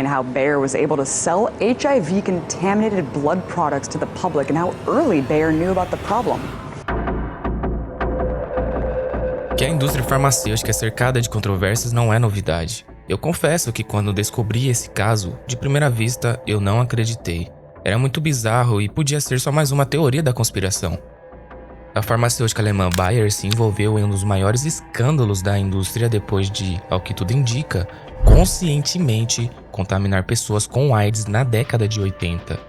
how Bayer was able to sell HIV-contaminated blood products to the public and how early Bayer knew about the problem. Que a indústria farmacêutica é cercada de controvérsias não é novidade. Eu confesso que quando descobri esse caso, de primeira vista, eu não acreditei. Era muito bizarro e podia ser só mais uma teoria da conspiração. A farmacêutica alemã Bayer se envolveu em um dos maiores escândalos da indústria depois de, ao que tudo indica, conscientemente contaminar pessoas com AIDS na década de 80.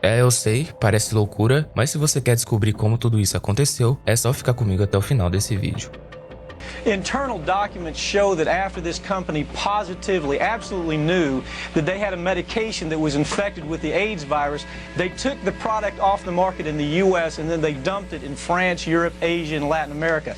Eu sei, parece loucura, mas se você quer descobrir como tudo isso aconteceu, é só ficar comigo até o final desse vídeo. Internal documents show that after this company positively, absolutely knew that they had a medication that was infected with the AIDS virus, they took the product off the market in the US and then they dumped it in France, Europe, Asia, and Latin America.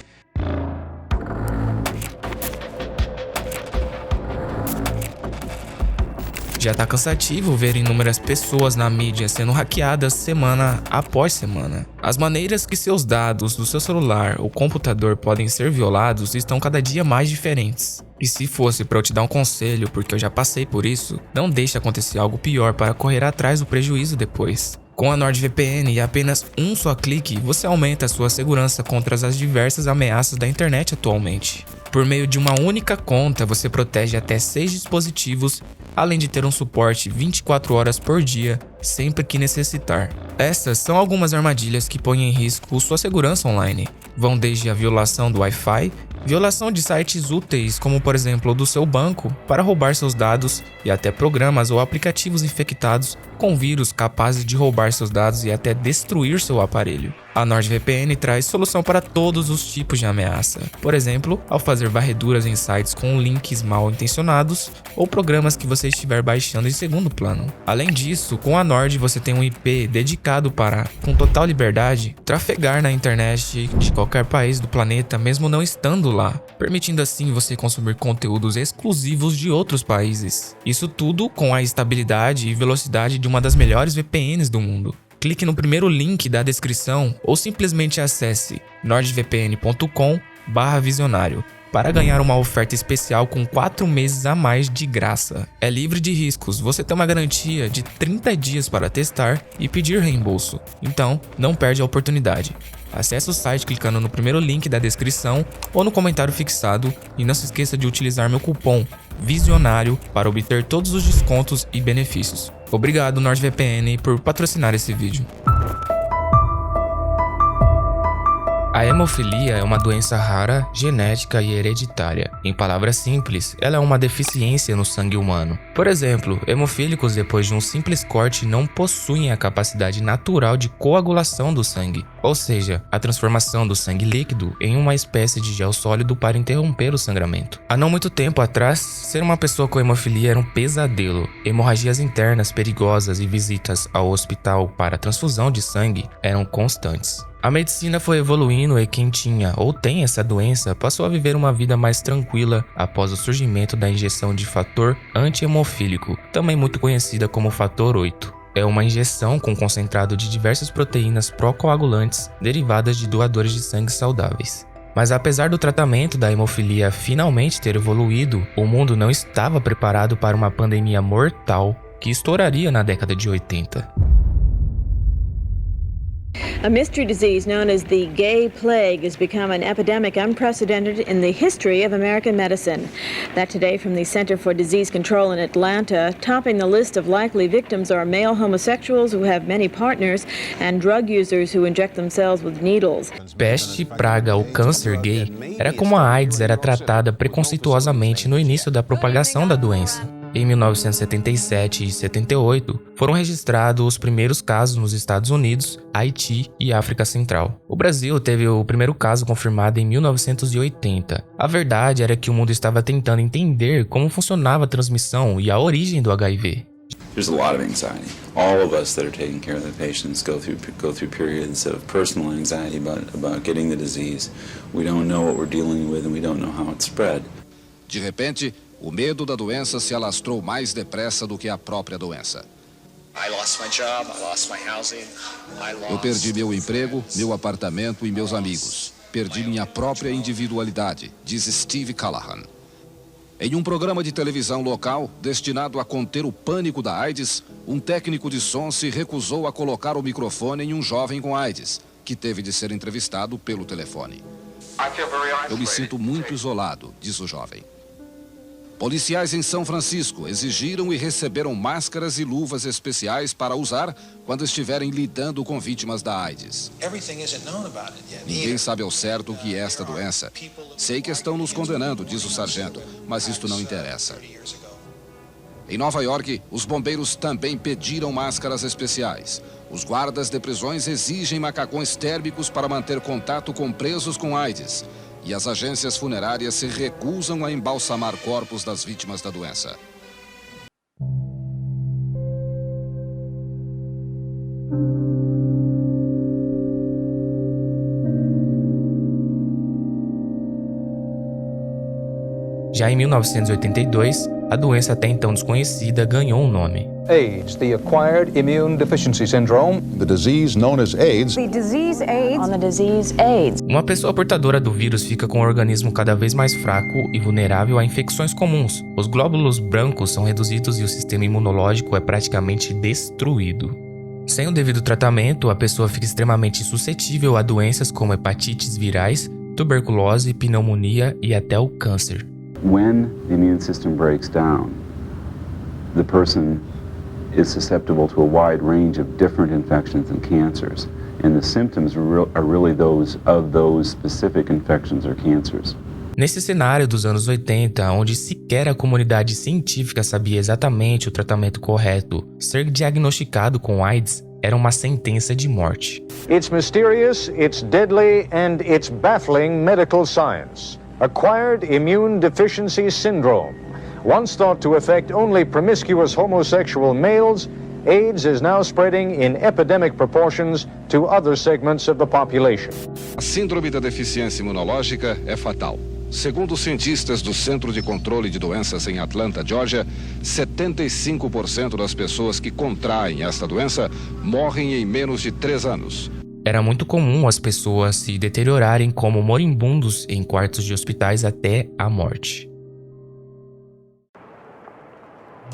Já tá cansativo ver inúmeras pessoas na mídia sendo hackeadas semana após semana. As maneiras que seus dados do seu celular ou computador podem ser violados estão cada dia mais diferentes. E se fosse para eu te dar um conselho, porque eu já passei por isso, não deixe acontecer algo pior para correr atrás do prejuízo depois. Com a NordVPN e apenas um só clique, você aumenta a sua segurança contra as diversas ameaças da internet atualmente. Por meio de uma única conta, você protege até 6 dispositivos, além de ter um suporte 24 horas por dia, sempre que necessitar. Essas são algumas armadilhas que põem em risco sua segurança online. Vão desde a violação do Wi-Fi, violação de sites úteis como por exemplo o do seu banco para roubar seus dados e até programas ou aplicativos infectados com vírus capazes de roubar seus dados e até destruir seu aparelho. A NordVPN traz solução para todos os tipos de ameaça, por exemplo, ao fazer varreduras em sites com links mal intencionados ou programas que você estiver baixando em segundo plano. Além disso, com a Nord você tem um IP dedicado para, com total liberdade, trafegar na internet de qualquer país do planeta mesmo não estando lá, permitindo assim você consumir conteúdos exclusivos de outros países. Isso tudo com a estabilidade e velocidade de uma das melhores VPNs do mundo. Clique no primeiro link da descrição ou simplesmente acesse nordvpn.com/visionário para ganhar uma oferta especial com 4 meses a mais de graça. É livre de riscos, você tem uma garantia de 30 dias para testar e pedir reembolso. Então, não perde a oportunidade. Acesse o site clicando no primeiro link da descrição ou no comentário fixado e não se esqueça de utilizar meu cupom VISIONÁRIO para obter todos os descontos e benefícios. Obrigado NordVPN por patrocinar esse vídeo. A hemofilia é uma doença rara, genética e hereditária. Em palavras simples, ela é uma deficiência no sangue humano. Por exemplo, hemofílicos depois de um simples corte não possuem a capacidade natural de coagulação do sangue, ou seja, a transformação do sangue líquido em uma espécie de gel sólido para interromper o sangramento. Há não muito tempo atrás, ser uma pessoa com hemofilia era um pesadelo. Hemorragias internas perigosas e visitas ao hospital para transfusão de sangue eram constantes. A medicina foi evoluindo e quem tinha ou tem essa doença passou a viver uma vida mais tranquila após o surgimento da injeção de fator anti-hemofílico, também muito conhecida como fator 8. É uma injeção com concentrado de diversas proteínas procoagulantes derivadas de doadores de sangue saudáveis. Mas apesar do tratamento da hemofilia finalmente ter evoluído, o mundo não estava preparado para uma pandemia mortal que estouraria na década de 80. A mystery disease known as the gay plague has become an epidemic unprecedented in the history of American medicine. That today from the Center for Disease Control in Atlanta, topping the list of likely victims are male homosexuals who have many partners and drug users who inject themselves with needles. Peste, praga ou câncer gay era como a AIDS era tratada preconceituosamente no início da propagação da doença. Em 1977 e 78, foram registrados os primeiros casos nos Estados Unidos, Haiti e África Central. O Brasil teve o primeiro caso confirmado em 1980. A verdade era que o mundo estava tentando entender como funcionava a transmissão e a origem do HIV. There's a lot of anxiety. All of us that are taking care of the patients go through periods of personal anxiety about getting the disease. We don't know what we're dealing with and we don't know how it's spread. De repente, o medo da doença se alastrou mais depressa do que a própria doença. Eu perdi meu emprego, meu apartamento e meus amigos. Perdi minha própria individualidade, diz Steve Callahan. Em um programa de televisão local destinado a conter o pânico da AIDS, um técnico de som se recusou a colocar o microfone em um jovem com AIDS, que teve de ser entrevistado pelo telefone. Eu me sinto muito isolado, diz o jovem. Policiais em São Francisco exigiram e receberam máscaras e luvas especiais para usar quando estiverem lidando com vítimas da AIDS. Ninguém sabe ao certo o que é esta doença. Sei que estão nos condenando, diz o sargento, mas isto não interessa. Em Nova York, os bombeiros também pediram máscaras especiais. Os guardas de prisões exigem macacões térmicos para manter contato com presos com AIDS. E as agências funerárias se recusam a embalsamar corpos das vítimas da doença. Já em 1982, a doença até então desconhecida ganhou um nome. AIDS, the Acquired Immune Deficiency Syndrome. The disease known as AIDS. The disease AIDS. On the disease AIDS. Uma pessoa portadora do vírus fica com o organismo cada vez mais fraco e vulnerável a infecções comuns. Os glóbulos brancos são reduzidos e o sistema imunológico é praticamente destruído. Sem o devido tratamento, a pessoa fica extremamente suscetível a doenças como hepatites virais, tuberculose, pneumonia e até o câncer. When the immune system breaks down, the person is susceptible to a wide range of different infections and cancers, and the symptoms are really those of those specific infections or cancers. Nesse cenário dos anos 80, onde sequer a comunidade científica sabia exatamente o tratamento correto, ser diagnosticado com AIDS era uma sentença de morte. It's mysterious, it's deadly, and it's baffling medical science. Acquired Immune Deficiency Syndrome. Once thought to affect only promiscuous homosexual males, AIDS is now spreading in epidemic proportions to other segments of the population. A síndrome da deficiência imunológica é fatal. Segundo os cientistas do Centro de Controle de Doenças em Atlanta, Georgia, 75% das pessoas que contraem esta doença morrem em menos de 3 anos. Era muito comum as pessoas se deteriorarem como moribundos em quartos de hospitais até a morte.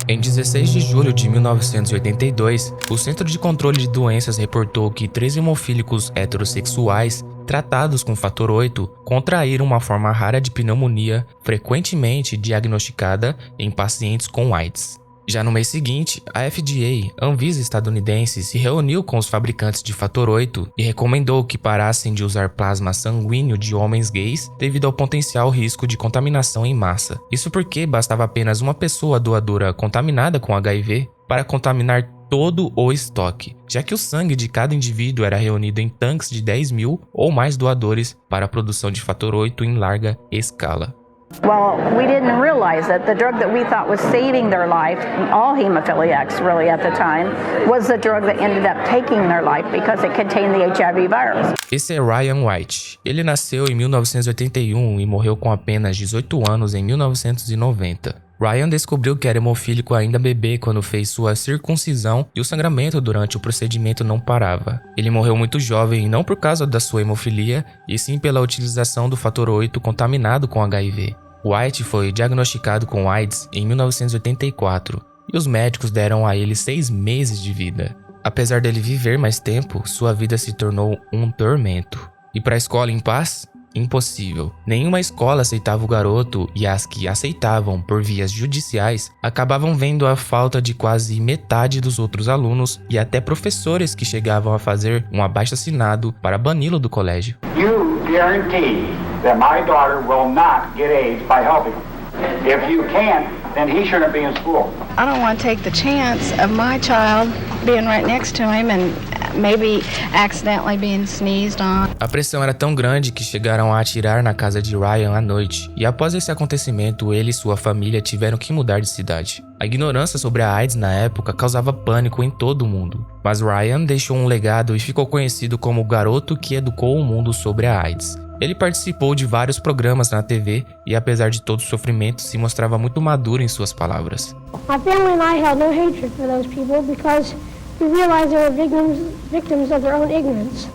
Em 16 de julho de 1982, o Centro de Controle de Doenças reportou que 3 hemofílicos heterossexuais tratados com fator 8 contraíram uma forma rara de pneumonia frequentemente diagnosticada em pacientes com AIDS. Já no mês seguinte, a FDA, Anvisa estadunidense, se reuniu com os fabricantes de fator 8 e recomendou que parassem de usar plasma sanguíneo de homens gays devido ao potencial risco de contaminação em massa. Isso porque bastava apenas uma pessoa doadora contaminada com HIV para contaminar todo o estoque, já que o sangue de cada indivíduo era reunido em tanques de 10 mil ou mais doadores para a produção de fator 8 em larga escala. Well, we didn't realize that the drug that we thought was saving their life, all hemophiliacs really at the time, was the drug that ended up taking their life because it contained the HIV virus. Esse é Ryan White. Ele nasceu em 1981 e morreu com apenas 18 anos em 1990. Ryan descobriu que era hemofílico ainda bebê quando fez sua circuncisão e o sangramento durante o procedimento não parava. Ele morreu muito jovem não por causa da sua hemofilia, e sim pela utilização do fator 8 contaminado com HIV. White foi diagnosticado com AIDS em 1984 e os médicos deram a ele 6 meses de vida. Apesar dele viver mais tempo, sua vida se tornou um tormento. Ir para a escola em paz? Impossível. Nenhuma escola aceitava o garoto e as que aceitavam por vias judiciais acabavam vendo a falta de quase metade dos outros alunos e até professores que chegavam a fazer um abaixo-assinado para bani-lo do colégio. You guarantee that my daughter will not get AIDS by helping him. If you can't, then he shouldn't be in school. I don't want to take the chance of my child being right next to him and maybe accidentally being sneezed on. A pressão era tão grande que chegaram a atirar na casa de Ryan à noite, e após esse acontecimento, ele e sua família tiveram que mudar de cidade. A ignorância sobre a AIDS na época causava pânico em todo o mundo, mas Ryan deixou um legado e ficou conhecido como o garoto que educou o mundo sobre a AIDS. Ele participou de vários programas na TV e, apesar de todo o sofrimento, se mostrava muito maduro em suas palavras. My family and I held no hatred for those people because we realized they were victims of their own ignorance.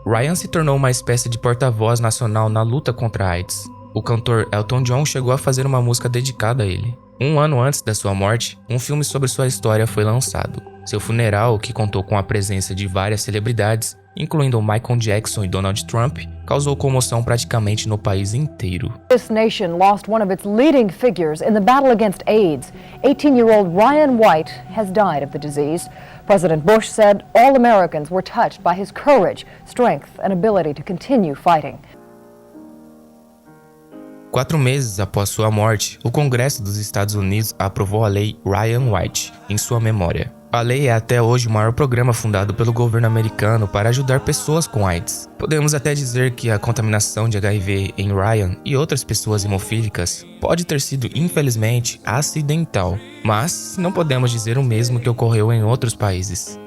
Ryan se tornou uma espécie de porta-voz nacional na luta contra a AIDS. O cantor Elton John chegou a fazer uma música dedicada a ele. Um ano antes da sua morte, um filme sobre sua história foi lançado. Seu funeral, que contou com a presença de várias celebridades, incluindo Michael Jackson e Donald Trump, causou comoção praticamente no país inteiro. This nation lost one of its leading figures in the battle against AIDS. 18-year-old Ryan White has died of the disease. President Bush said all Americans were touched by his courage, strength, and ability to continue fighting. 4 meses após sua morte, o Congresso dos Estados Unidos aprovou a Lei Ryan White em sua memória. A lei é até hoje o maior programa fundado pelo governo americano para ajudar pessoas com AIDS. Podemos até dizer que a contaminação de HIV em Ryan e outras pessoas hemofílicas pode ter sido, infelizmente, acidental, mas não podemos dizer o mesmo que ocorreu em outros países.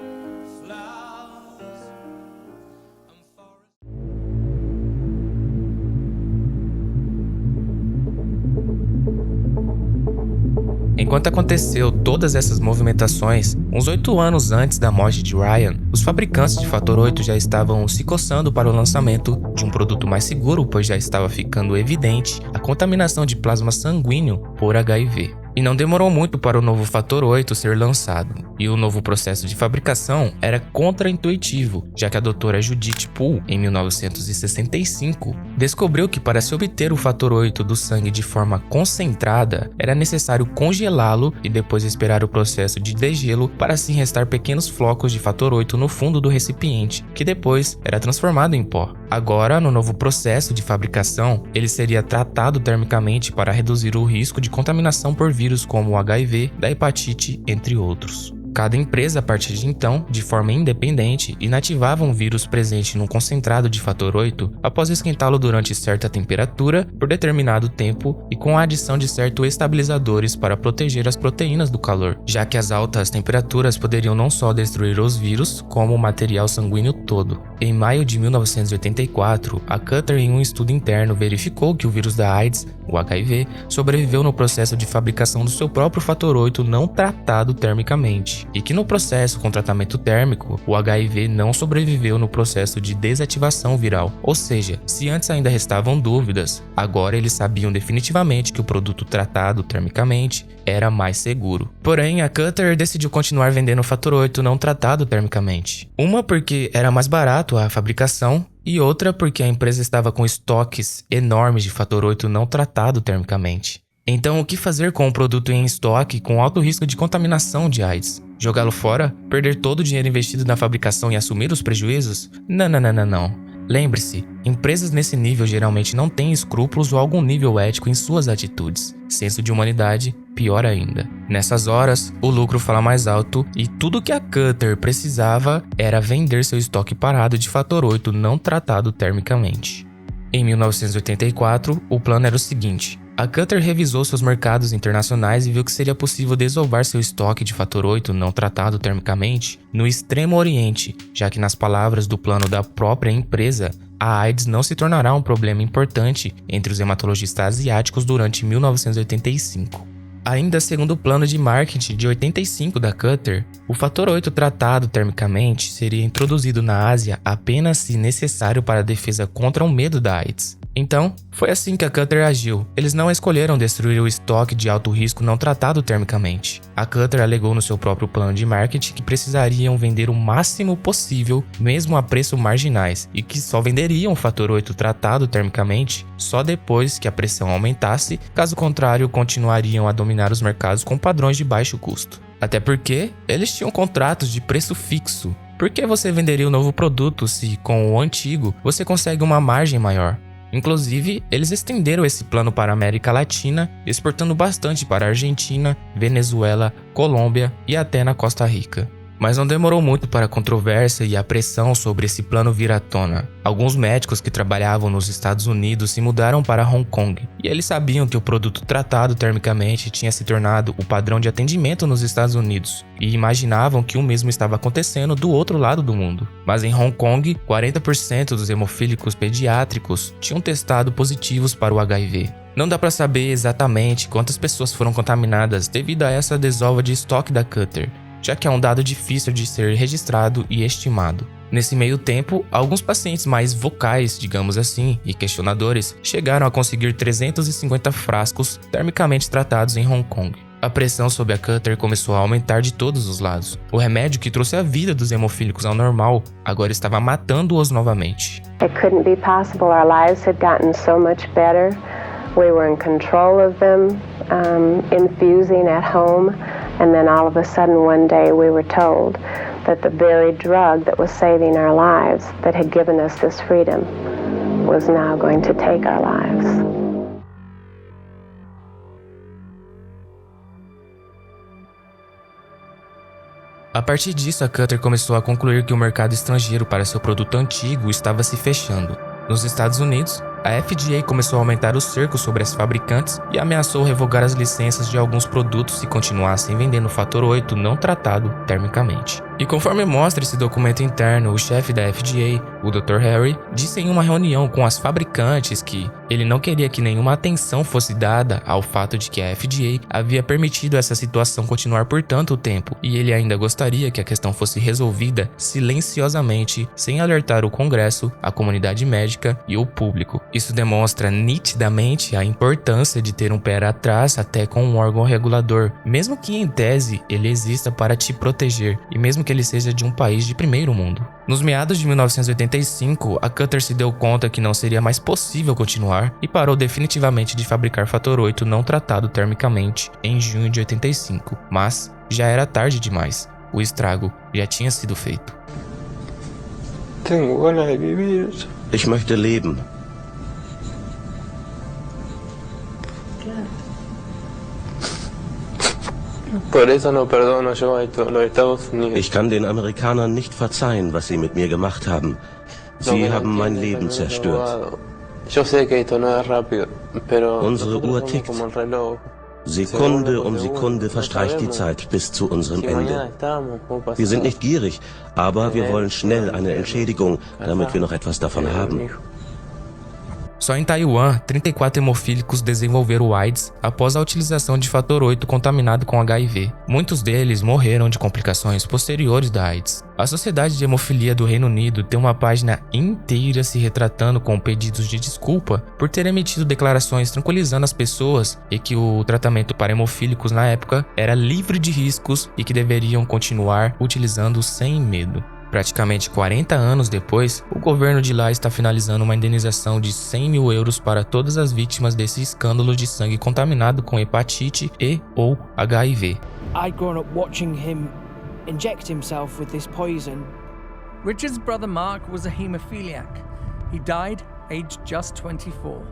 Enquanto aconteceu todas essas movimentações, uns 8 anos antes da morte de Ryan, os fabricantes de fator 8 já estavam se coçando para o lançamento de um produto mais seguro, pois já estava ficando evidente a contaminação de plasma sanguíneo por HIV. E não demorou muito para o novo fator 8 ser lançado, e o novo processo de fabricação era contraintuitivo, já que a doutora Judith Poole, em 1965, descobriu que para se obter o fator 8 do sangue de forma concentrada, era necessário congelá-lo e depois esperar o processo de degelo para assim restar pequenos flocos de fator 8 no fundo do recipiente, que depois era transformado em pó. Agora, no novo processo de fabricação, ele seria tratado termicamente para reduzir o risco de contaminação por vírus como o HIV, da hepatite, entre outros. Cada empresa, a partir de então, de forma independente, inativava um vírus presente num concentrado de fator 8 após esquentá-lo durante certa temperatura por determinado tempo e com a adição de certos estabilizadores para proteger as proteínas do calor, já que as altas temperaturas poderiam não só destruir os vírus, como o material sanguíneo todo. Em maio de 1984, a Cutter, em um estudo interno, verificou que o vírus da AIDS, o HIV, sobreviveu no processo de fabricação do seu próprio fator 8 não tratado termicamente, e que no processo com tratamento térmico, o HIV não sobreviveu no processo de desativação viral. Ou seja, se antes ainda restavam dúvidas, agora eles sabiam definitivamente que o produto tratado termicamente era mais seguro. Porém, a Cutter decidiu continuar vendendo o fator 8 não tratado termicamente. Uma porque era mais barato a fabricação, e outra porque a empresa estava com estoques enormes de fator 8 não tratado termicamente. Então, o que fazer com um produto em estoque com alto risco de contaminação de AIDS? Jogá-lo fora? Perder todo o dinheiro investido na fabricação e assumir os prejuízos? Não. Lembre-se, empresas nesse nível geralmente não têm escrúpulos ou algum nível ético em suas atitudes. Senso de humanidade, pior ainda. Nessas horas, o lucro fala mais alto e tudo que a Cutter precisava era vender seu estoque parado de fator 8 não tratado termicamente. Em 1984, o plano era o seguinte: a Cutter revisou seus mercados internacionais e viu que seria possível desovar seu estoque de fator 8 não tratado termicamente no Extremo Oriente, já que, nas palavras do plano da própria empresa, a AIDS não se tornará um problema importante entre os hematologistas asiáticos durante 1985. Ainda segundo o plano de marketing de 85 da Cutter, o fator 8 tratado termicamente seria introduzido na Ásia apenas se necessário para a defesa contra o medo da AIDS. Então, foi assim que a Cutter agiu. Eles não escolheram destruir o estoque de alto risco não tratado termicamente. A Cutter alegou no seu próprio plano de marketing que precisariam vender o máximo possível, mesmo a preços marginais, e que só venderiam o fator 8 tratado termicamente só depois que a pressão aumentasse, caso contrário, continuariam a dominar os mercados com padrões de baixo custo. Até porque eles tinham contratos de preço fixo. Por que você venderia um novo produto se, com o antigo, você consegue uma margem maior? Inclusive, eles estenderam esse plano para a América Latina, exportando bastante para a Argentina, Venezuela, Colômbia e até na Costa Rica. Mas não demorou muito para a controvérsia e a pressão sobre esse plano vir à tona. Alguns médicos que trabalhavam nos Estados Unidos se mudaram para Hong Kong, e eles sabiam que o produto tratado termicamente tinha se tornado o padrão de atendimento nos Estados Unidos, e imaginavam que o mesmo estava acontecendo do outro lado do mundo. Mas em Hong Kong, 40% dos hemofílicos pediátricos tinham testado positivos para o HIV. Não dá para saber exatamente quantas pessoas foram contaminadas devido a essa desova de estoque da Cutter, já que é um dado difícil de ser registrado e estimado. Nesse meio tempo, alguns pacientes mais vocais, digamos assim, e questionadores, chegaram a conseguir 350 frascos termicamente tratados em Hong Kong. A pressão sobre a Cutter começou a aumentar de todos os lados. O remédio que trouxe a vida dos hemofílicos ao normal agora estava matando-os novamente. It couldn't be possible. Our lives had gotten so much better. We were in control of them, infusing at home, and then all of a sudden one day we were told that the very drug that was saving our lives, that had given us this freedom, was now going to take our lives. A partir disso, a Cutter começou a concluir que o mercado estrangeiro para seu produto antigo estava se fechando. Nos Estados Unidos, a FDA começou a aumentar o cerco sobre as fabricantes e ameaçou revogar as licenças de alguns produtos se continuassem vendendo o fator 8 não tratado termicamente. E conforme mostra esse documento interno, o chefe da FDA, o Dr. Harry, disse em uma reunião com as fabricantes que ele não queria que nenhuma atenção fosse dada ao fato de que a FDA havia permitido essa situação continuar por tanto tempo, e ele ainda gostaria que a questão fosse resolvida silenciosamente, sem alertar o Congresso, a comunidade médica e o público. Isso demonstra nitidamente a importância de ter um pé atrás até com um órgão regulador, mesmo que em tese ele exista para te proteger, e mesmo que ele seja de um país de primeiro mundo. Nos meados de 1985, a Cutter se deu conta que não seria mais possível continuar e parou definitivamente de fabricar fator 8 não tratado termicamente em junho de 85, mas já era tarde demais. O estrago já tinha sido feito. Tengo ganas de vivir. Ich möchte leben. Por eso no perdono yo a los Estados Unidos. Ich kann den Amerikanern nicht verzeihen, was sie mit mir gemacht haben. Sie haben mein Leben zerstört. Unsere Uhr tickt. Sekunde um Sekunde verstreicht die Zeit bis zu unserem Ende. Wir sind nicht gierig, aber wir wollen schnell eine Entschädigung, damit wir noch etwas davon haben. Só em Taiwan, 34 hemofílicos desenvolveram o AIDS após a utilização de fator 8 contaminado com HIV. Muitos deles morreram de complicações posteriores da AIDS. A Sociedade de Hemofilia do Reino Unido tem uma página inteira se retratando com pedidos de desculpa por ter emitido declarações tranquilizando as pessoas e que o tratamento para hemofílicos na época era livre de riscos e que deveriam continuar utilizando sem medo. Praticamente 40 anos depois, o governo de lá está finalizando uma indenização de 100 mil euros para todas as vítimas desse escândalo de sangue contaminado com hepatite e ou HIV. I'd grown up watching him inject himself with this poison. Richard's brother Mark was a hemophiliac. He died aged just 24,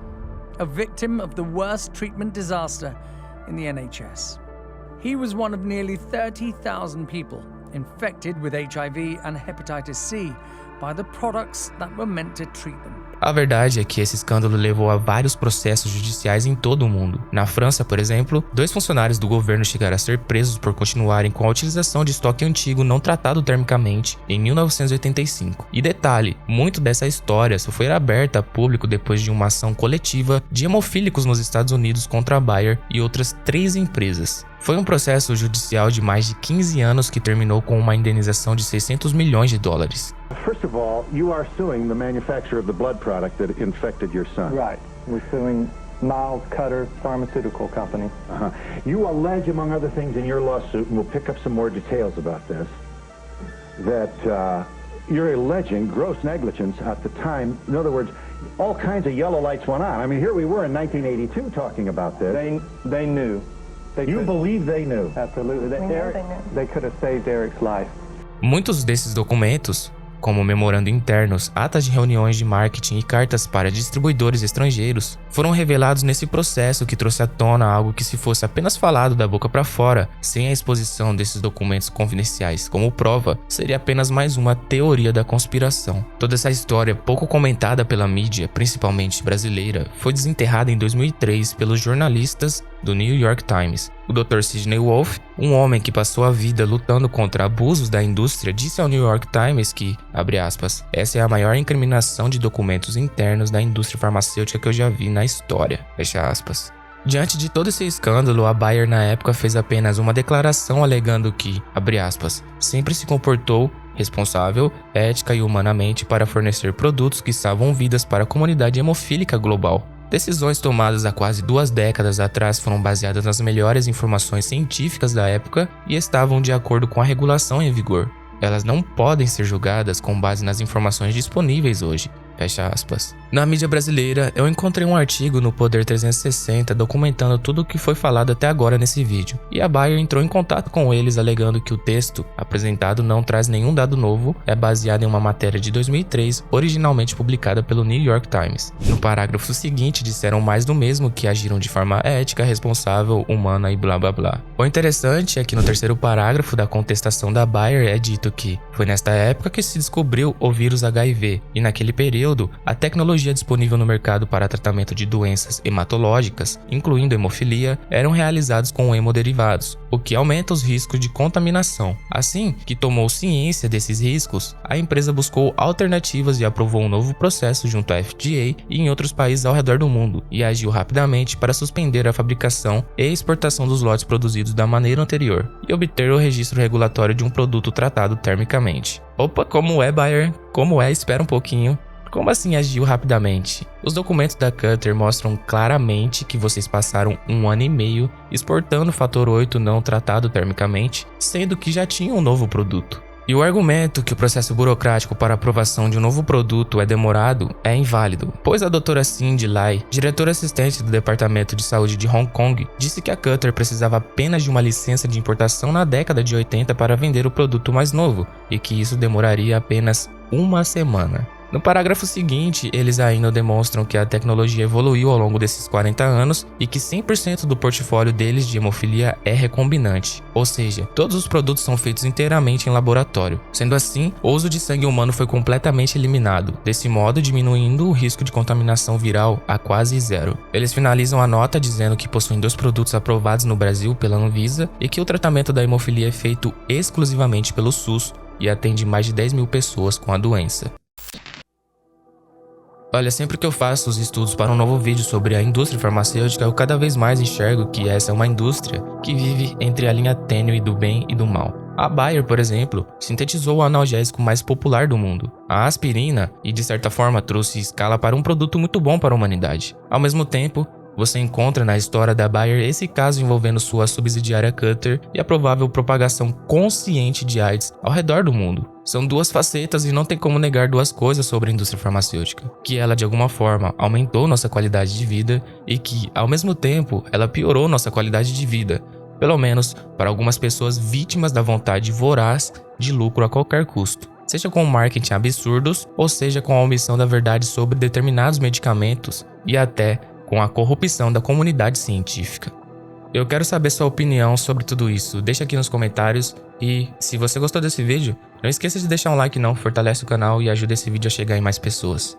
a victim of the worst treatment disaster in the NHS. He was one of nearly 30,000 people infected with HIV and hepatitis C by the products that were meant to treat them. A verdade é que esse escândalo levou a vários processos judiciais em todo o mundo. Na França, por exemplo, 2 funcionários do governo chegaram a ser presos por continuarem com a utilização de estoque antigo não tratado termicamente em 1985. E detalhe, muito dessa história só foi aberta a público depois de uma ação coletiva de hemofílicos nos Estados Unidos contra a Bayer e outras 3 empresas. Foi um processo judicial de mais de 15 anos que terminou com uma indenização de 600 milhões de dólares. First of all, you are suing the manufacturer of the blood product that infected your son. Right. We're suing Miles Cutter Pharmaceutical Company. You allege, among other things in your lawsuit, and we'll pick up some more details about this, that you're alleging gross negligence at the time. In other words, all kinds of yellow lights went on. I mean, here we were in 1982 talking about this. They knew. You believe they knew? Absolutely. They could have saved Eric's life. Muitos desses documentos, como memorando internos, atas de reuniões de marketing e cartas para distribuidores estrangeiros, foram revelados nesse processo que trouxe à tona algo que, se fosse apenas falado da boca para fora, sem a exposição desses documentos confidenciais como prova, seria apenas mais uma teoria da conspiração. Toda essa história, pouco comentada pela mídia, principalmente brasileira, foi desenterrada em 2003 pelos jornalistas do New York Times. O Dr. Sidney Wolfe, um homem que passou a vida lutando contra abusos da indústria, disse ao New York Times que, abre aspas, essa é a maior incriminação de documentos internos da indústria farmacêutica que eu já vi na história, fecha aspas. Diante de todo esse escândalo, a Bayer na época fez apenas uma declaração alegando que, abre aspas, sempre se comportou responsável, ética e humanamente para fornecer produtos que salvam vidas para a comunidade hemofílica global. Decisões tomadas há quase 2 décadas atrás foram baseadas nas melhores informações científicas da época e estavam de acordo com a regulação em vigor. Elas não podem ser julgadas com base nas informações disponíveis hoje. Fecha aspas. Na mídia brasileira, eu encontrei um artigo no Poder 360 documentando tudo o que foi falado até agora nesse vídeo, e a Bayer entrou em contato com eles alegando que o texto apresentado não traz nenhum dado novo, é baseado em uma matéria de 2003, originalmente publicada pelo New York Times. No parágrafo seguinte, disseram mais do mesmo, que agiram de forma ética, responsável, humana e blá blá blá. O interessante é que no terceiro parágrafo da contestação da Bayer é dito que foi nesta época que se descobriu o vírus HIV, e naquele período a tecnologia disponível no mercado para tratamento de doenças hematológicas, incluindo hemofilia, eram realizados com hemoderivados, o que aumenta os riscos de contaminação. Assim que tomou ciência desses riscos, a empresa buscou alternativas e aprovou um novo processo junto à FDA e em outros países ao redor do mundo, e agiu rapidamente para suspender a fabricação e exportação dos lotes produzidos da maneira anterior, e obter o registro regulatório de um produto tratado termicamente. Opa, como é, Bayer? Como é? Espera um pouquinho. Como assim agiu rapidamente? Os documentos da Cutter mostram claramente que vocês passaram 1 ano e meio exportando o fator 8 não tratado termicamente, sendo que já tinha um novo produto. E o argumento que o processo burocrático para aprovação de um novo produto é demorado é inválido, pois a doutora Cindy Lai, diretora assistente do Departamento de Saúde de Hong Kong, disse que a Cutter precisava apenas de uma licença de importação na década de 80 para vender o produto mais novo, e que isso demoraria apenas 1 semana. No parágrafo seguinte, eles ainda demonstram que a tecnologia evoluiu ao longo desses 40 anos e que 100% do portfólio deles de hemofilia é recombinante, ou seja, todos os produtos são feitos inteiramente em laboratório. Sendo assim, o uso de sangue humano foi completamente eliminado, desse modo diminuindo o risco de contaminação viral a quase zero. Eles finalizam a nota dizendo que possuem 2 produtos aprovados no Brasil pela Anvisa e que o tratamento da hemofilia é feito exclusivamente pelo SUS e atende mais de 10 mil pessoas com a doença. Olha, sempre que eu faço os estudos para um novo vídeo sobre a indústria farmacêutica, eu cada vez mais enxergo que essa é uma indústria que vive entre a linha tênue do bem e do mal. A Bayer, por exemplo, sintetizou o analgésico mais popular do mundo, a aspirina, e de certa forma trouxe escala para um produto muito bom para a humanidade. Ao mesmo tempo, você encontra na história da Bayer esse caso envolvendo sua subsidiária Cutter e a provável propagação consciente de AIDS ao redor do mundo. São 2 facetas e não tem como negar 2 coisas sobre a indústria farmacêutica. Que ela de alguma forma aumentou nossa qualidade de vida e que, ao mesmo tempo, ela piorou nossa qualidade de vida. Pelo menos para algumas pessoas vítimas da vontade voraz de lucro a qualquer custo. Seja com marketing absurdos ou seja com a omissão da verdade sobre determinados medicamentos e até com a corrupção da comunidade científica. Eu quero saber sua opinião sobre tudo isso, deixa aqui nos comentários e se você gostou desse vídeo, não esqueça de deixar um like não, fortalece o canal e ajuda esse vídeo a chegar em mais pessoas.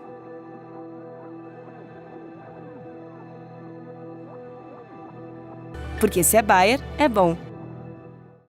Porque se é Bayer, é bom.